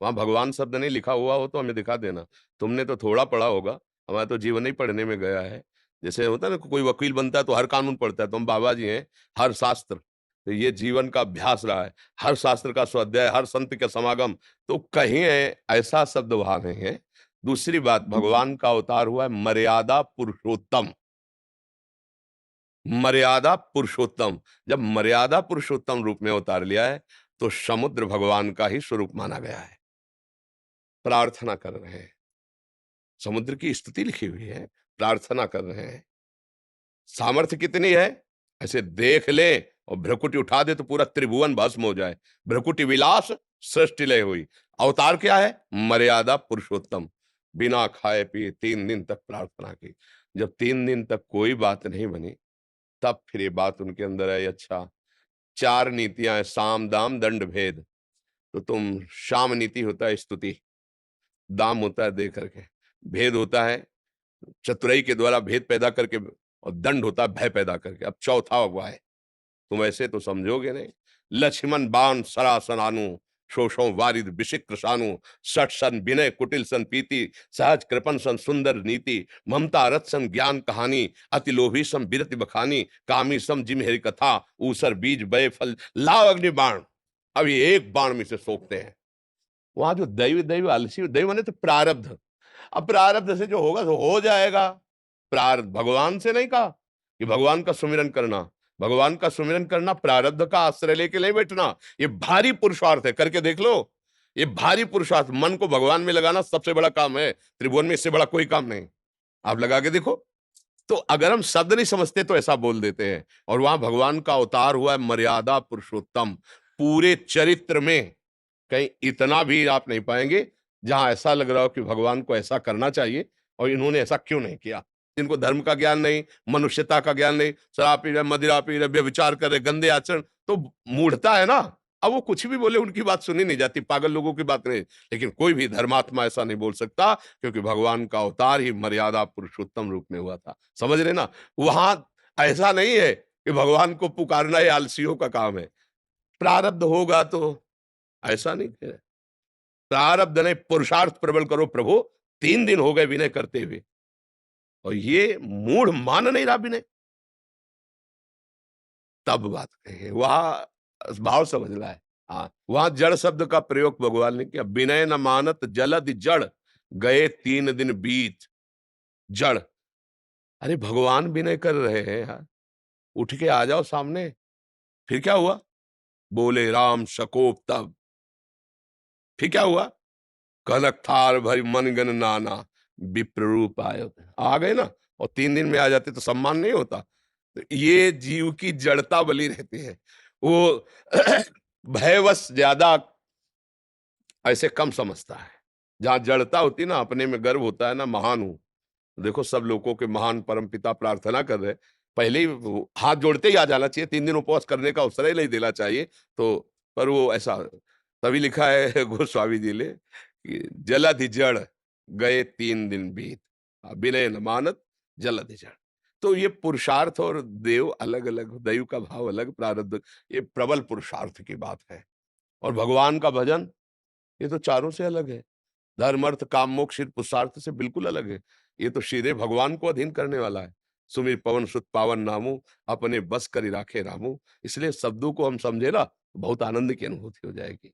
वहां भगवान शब्द नहीं लिखा हुआ हो तो हमें दिखा देना। तुमने तो थोड़ा पढ़ा होगा, हमारा तो जीवन ही पढ़ने में गया है। जैसे होता है ना, कोई वकील बनता है तो हर कानून पढ़ता है, तो हम बाबा जी हैं, हर शास्त्र। तो ये जीवन का अभ्यास रहा है, हर शास्त्र का स्वाध्याय, हर संत के समागम। तो कहीं ऐसा शब्द वहां नहीं है। दूसरी बात, भगवान का अवतार हुआ है मर्यादा पुरुषोत्तम। मर्यादा पुरुषोत्तम, जब मर्यादा पुरुषोत्तम रूप में अवतार लिया है, तो समुद्र भगवान का ही स्वरूप माना गया है। प्रार्थना कर रहे हैं, समुद्र की स्तुति लिखी हुई है, प्रार्थना कर रहे हैं। सामर्थ्य कितनी है, ऐसे देख ले और भ्रकुटी उठा दे तो पूरा त्रिभुवन भस्म हो जाए। भ्रकुटी विलास सृष्टि लय हुई। अवतार क्या है, मर्यादा पुरुषोत्तम। बिना खाए पिए 3 दिन तक प्रार्थना की। जब 3 दिन तक कोई बात नहीं बनी, तब फिर ये बात उनके अंदर आई, अच्छा 4 नीतियां हैं, साम दाम दंड भेद। तो तुम, शाम नीति होता है स्तुति, दाम होता है दे करके, भेद होता है चतुराई के द्वारा भेद पैदा करके, और दंड होता है भय पैदा करके। अब चौथा हुआ है, तुम ऐसे तो समझोगे नहीं। लक्ष्मण बाण सरासनानु, शोषो वारिद विशिक्र सानु, सठ सन विनय कुटिल सन पीति, सहज कृपन सन सुंदर नीति, ममता रथ सन ज्ञान कहानी, अति लोभी सम बिरति बखानी, कामी सम जिम हरि कथा, ऊसर बीज बय फल लाव अग्नि बाण। अब ये एक बाण में से सोखते हैं। वहां जो दैव दैव आलसी, दैव माने तो प्रारब्ध। अब प्रारब्ध से जो होगा तो हो जाएगा। प्रारब्ध भगवान से नहीं कहा कि भगवान का सुमिरन करना। भगवान का सुमिरन करना प्रारब्ध का आश्रय लेके नहीं बैठना। ये भारी पुरुषार्थ है, करके देख लो। ये भारी पुरुषार्थ, मन को भगवान में लगाना सबसे बड़ा काम है। त्रिभुवन में इससे बड़ा कोई काम नहीं। आप लगा के देखो। तो अगर हम शब्द नहीं समझते तो ऐसा बोल देते हैं। और वहां भगवान का अवतार हुआ है मर्यादा पुरुषोत्तम। पूरे चरित्र में कहीं इतना भी आप नहीं पाएंगे जहां ऐसा लग रहा हो कि भगवान को ऐसा करना चाहिए और इन्होंने ऐसा क्यों नहीं किया। इनको धर्म का ज्ञान नहीं, मनुष्यता का ज्ञान नहीं, शराब पी रहे, मदिरा पी रहे, व्यभिचार कर रहे, गंदे आचरण, तो मूढ़ता है ना। अब वो कुछ भी बोले, उनकी बात सुनी नहीं जाती, पागल लोगों की बात नहीं। लेकिन कोई भी धर्मात्मा ऐसा नहीं बोल सकता, क्योंकि भगवान का अवतार ही मर्यादा पुरुषोत्तम रूप में हुआ था। समझ रहे ना। वहां ऐसा नहीं है कि भगवान को पुकारना ये आलसियों का काम है। प्रारब्ध होगा तो ऐसा नहीं है। प्रारब्ध नहीं, पुरुषार्थ प्रबल करो प्रभु। 3 दिन हो गए विनय करते हुए, और ये मूढ़ मान नहीं रहा विनय। तब बात कही वहां भाव समझना है। हाँ, वहां जड़ शब्द का प्रयोग भगवान ने किया। विनय न मानत जलद जड़, गए 3 दिन बीत। जड़, अरे भगवान विनय कर रहे हैं यार, उठ के आ जाओ सामने। फिर क्या हुआ, बोले राम शकोप तब। फिर क्या हुआ, कनक थार भरी मनगन नाना, विप्र रूप आयो। आ गए ना। और 3 दिन में आ जाते तो सम्मान नहीं होता। तो ये जीव की जड़ता बली रहती है। वो भयवश ज्यादा ऐसे कम समझता है। जहां जड़ता होती ना, अपने में गर्व होता है ना, महान हूं। देखो सब लोगों के महान परम पिता प्रार्थना कर रहे, पहले ही हाथ जोड़ते ही आ जाना चाहिए। 3 दिन उपवास करने का अवसर ही नहीं देना चाहिए। तो पर वो ऐसा, तभी लिखा है गोस्वामी जी ने कि जलधि जड़, गए 3 दिन बीत, विनय न मानत जलधि जड़। तो ये पुरुषार्थ और देव अलग अलग, दैव का भाव अलग, प्रारब्ध, ये प्रबल पुरुषार्थ की बात है। और भगवान का भजन, ये तो चारों से अलग है। धर्म अर्थ काम मोक्ष सिर्फ पुरुषार्थ से बिल्कुल अलग है। ये तो सीधे भगवान को अधीन करने वाला है। सुमिर पवन सुत पावन नामू, अपने बस करी राखे रामू। इसलिए शब्दों को हम समझे ना, बहुत आनंद की अनुभूति हो जाएगी।